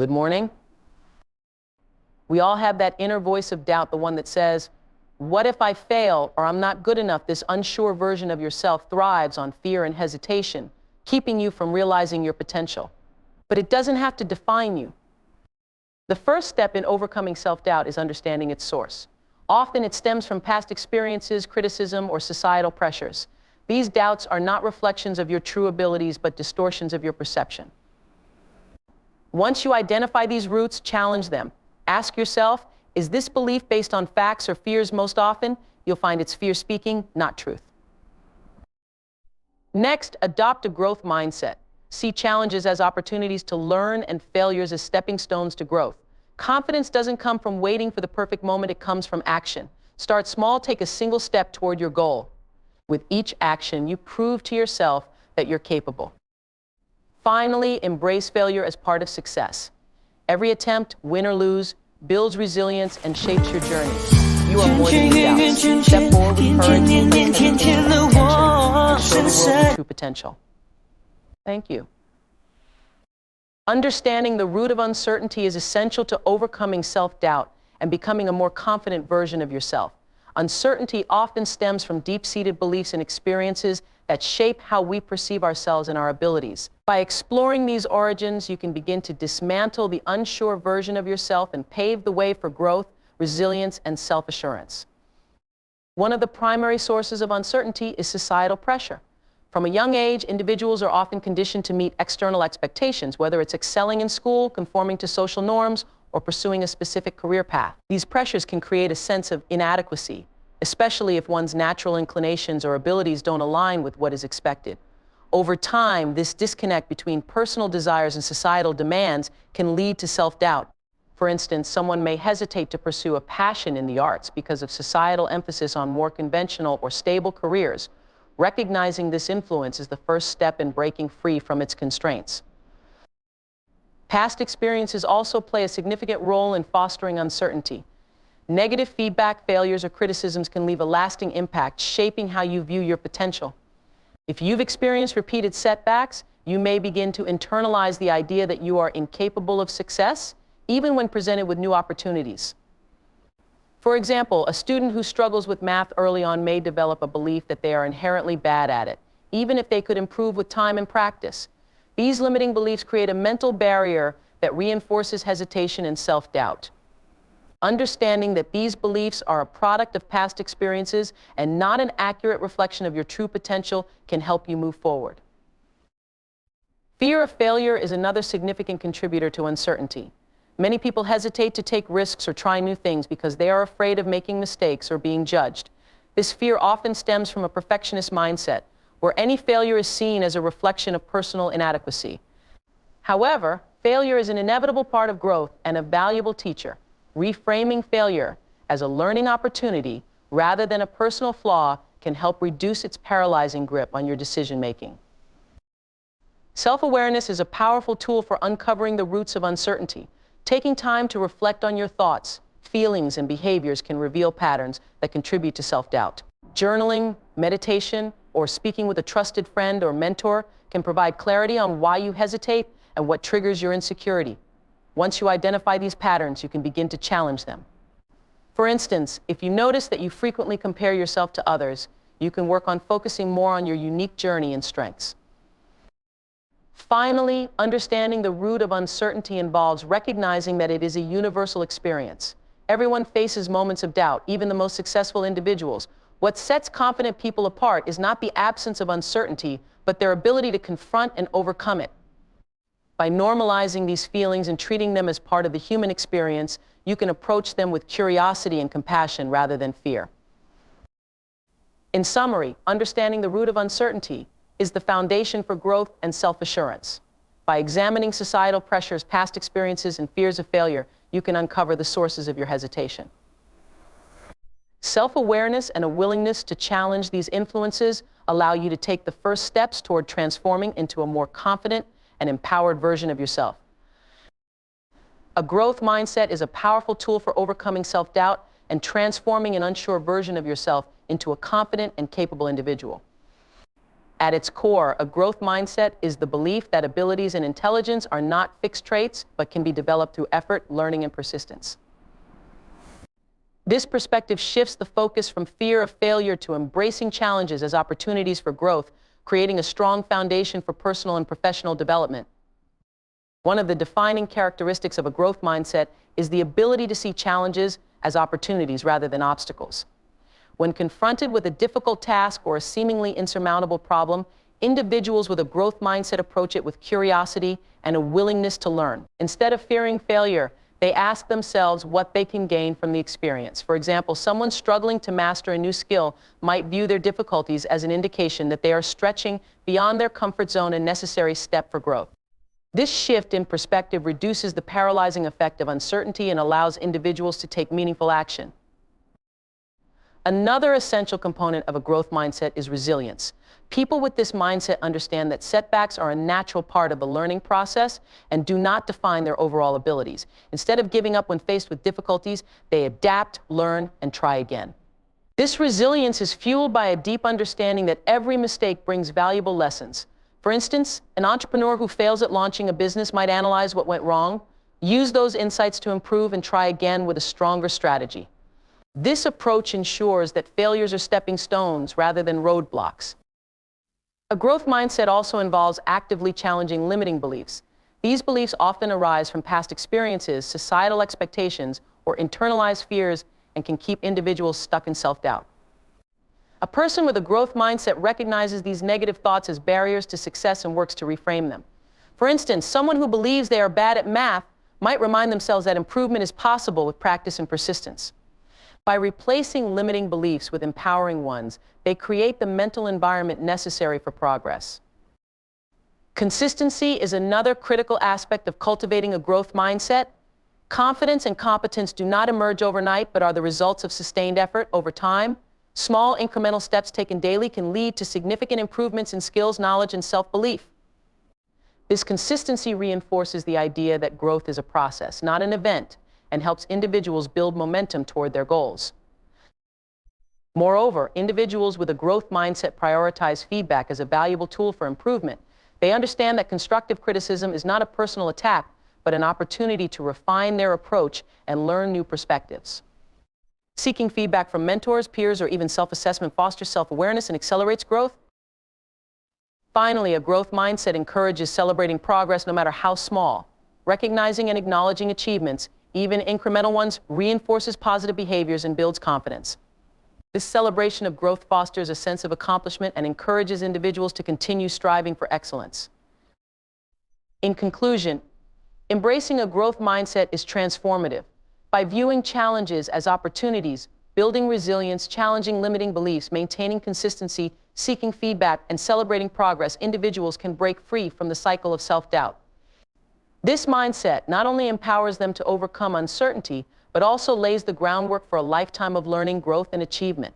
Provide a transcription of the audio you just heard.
Good morning. We all have that inner voice of doubt, the one that says, what if I fail or I'm not good enough? This unsure version of yourself thrives on fear and hesitation, keeping you from realizing your potential. But it doesn't have to define you. The first step in overcoming self-doubt is understanding its source. Often it stems from past experiences, criticism, or societal pressures. These doubts are not reflections of your true abilities, but distortions of your perception. Once you identify these roots, challenge them. Ask yourself, is this belief based on facts or fears? Most often, you'll find it's fear speaking, not truth. Next, adopt a growth mindset. See challenges as opportunities to learn and failures as stepping stones to growth. Confidence doesn't come from waiting for the perfect moment, it comes from action. Start small, take a single step toward your goal. With each action, you prove to yourself that you're capable. Finally, embrace failure as part of success. Every attempt, win or lose, builds resilience and shapes your journey. You are more than your doubts. Step forward with courage, and show the world your true potential. Thank you. Understanding the root of uncertainty is essential to overcoming self-doubt and becoming a more confident version of yourself. Uncertainty often stems from deep-seated beliefs and experiences that shape how we perceive ourselves and our abilities. By exploring these origins, you can begin to dismantle the unsure version of yourself and pave the way for growth, resilience, and self-assurance. One of the primary sources of uncertainty is societal pressure. From a young age, individuals are often conditioned to meet external expectations, whether it's excelling in school, conforming to social norms, or pursuing a specific career path. These pressures can create a sense of inadequacy, especially if one's natural inclinations or abilities don't align with what is expected. Over time, this disconnect between personal desires and societal demands can lead to self-doubt. For instance, someone may hesitate to pursue a passion in the arts because of societal emphasis on more conventional or stable careers. Recognizing this influence is the first step in breaking free from its constraints. Past experiences also play a significant role in fostering uncertainty. Negative feedback, failures, or criticisms can leave a lasting impact, shaping how you view your potential. If you've experienced repeated setbacks, you may begin to internalize the idea that you are incapable of success, even when presented with new opportunities. For example, a student who struggles with math early on may develop a belief that they are inherently bad at it, even if they could improve with time and practice. These limiting beliefs create a mental barrier that reinforces hesitation and self-doubt. Understanding that these beliefs are a product of past experiences and not an accurate reflection of your true potential can help you move forward. Fear of failure is another significant contributor to uncertainty. Many people hesitate to take risks or try new things because they are afraid of making mistakes or being judged. This fear often stems from a perfectionist mindset, where any failure is seen as a reflection of personal inadequacy. However, failure is an inevitable part of growth and a valuable teacher. Reframing failure as a learning opportunity rather than a personal flaw can help reduce its paralyzing grip on your decision-making. Self-awareness is a powerful tool for uncovering the roots of uncertainty. Taking time to reflect on your thoughts, feelings, and behaviors can reveal patterns that contribute to self-doubt. Journaling, meditation, or speaking with a trusted friend or mentor can provide clarity on why you hesitate and what triggers your insecurity. Once you identify these patterns, you can begin to challenge them. For instance, if you notice that you frequently compare yourself to others, you can work on focusing more on your unique journey and strengths. Finally, understanding the root of uncertainty involves recognizing that it is a universal experience. Everyone faces moments of doubt, even the most successful individuals. What sets confident people apart is not the absence of uncertainty, but their ability to confront and overcome it. By normalizing these feelings and treating them as part of the human experience, you can approach them with curiosity and compassion rather than fear. In summary, understanding the root of uncertainty is the foundation for growth and self-assurance. By examining societal pressures, past experiences, and fears of failure, you can uncover the sources of your hesitation. Self-awareness and a willingness to challenge these influences allow you to take the first steps toward transforming into a more confident and empowered version of yourself. A growth mindset is a powerful tool for overcoming self-doubt and transforming an unsure version of yourself into a confident and capable individual. At its core, a growth mindset is the belief that abilities and intelligence are not fixed traits, but can be developed through effort, learning, and persistence. This perspective shifts the focus from fear of failure to embracing challenges as opportunities for growth, creating a strong foundation for personal and professional development. One of the defining characteristics of a growth mindset is the ability to see challenges as opportunities rather than obstacles. When confronted with a difficult task or a seemingly insurmountable problem, individuals with a growth mindset approach it with curiosity and a willingness to learn. Instead of fearing failure, they ask themselves what they can gain from the experience. For example, someone struggling to master a new skill might view their difficulties as an indication that they are stretching beyond their comfort zone, a necessary step for growth. This shift in perspective reduces the paralyzing effect of uncertainty and allows individuals to take meaningful action. Another essential component of a growth mindset is resilience. People with this mindset understand that setbacks are a natural part of the learning process and do not define their overall abilities. Instead of giving up when faced with difficulties, they adapt, learn, and try again. This resilience is fueled by a deep understanding that every mistake brings valuable lessons. For instance, an entrepreneur who fails at launching a business might analyze what went wrong, use those insights to improve, and try again with a stronger strategy. This approach ensures that failures are stepping stones rather than roadblocks. A growth mindset also involves actively challenging limiting beliefs. These beliefs often arise from past experiences, societal expectations, or internalized fears, and can keep individuals stuck in self-doubt. A person with a growth mindset recognizes these negative thoughts as barriers to success and works to reframe them. For instance, someone who believes they are bad at math might remind themselves that improvement is possible with practice and persistence. By replacing limiting beliefs with empowering ones, they create the mental environment necessary for progress. Consistency is another critical aspect of cultivating a growth mindset. Confidence and competence do not emerge overnight, but are the results of sustained effort over time. Small incremental steps taken daily can lead to significant improvements in skills, knowledge, and self-belief. This consistency reinforces the idea that growth is a process, not an event, and helps individuals build momentum toward their goals. Moreover, individuals with a growth mindset prioritize feedback as a valuable tool for improvement. They understand that constructive criticism is not a personal attack, but an opportunity to refine their approach and learn new perspectives. Seeking feedback from mentors, peers, or even self-assessment fosters self-awareness and accelerates growth. Finally, a growth mindset encourages celebrating progress no matter how small. Recognizing and acknowledging achievements, even incremental ones, reinforces positive behaviors and builds confidence. This celebration of growth fosters a sense of accomplishment and encourages individuals to continue striving for excellence. In conclusion, embracing a growth mindset is transformative. By viewing challenges as opportunities, building resilience, challenging limiting beliefs, maintaining consistency, seeking feedback, and celebrating progress, individuals can break free from the cycle of self-doubt. This mindset not only empowers them to overcome uncertainty, but also lays the groundwork for a lifetime of learning, growth, and achievement.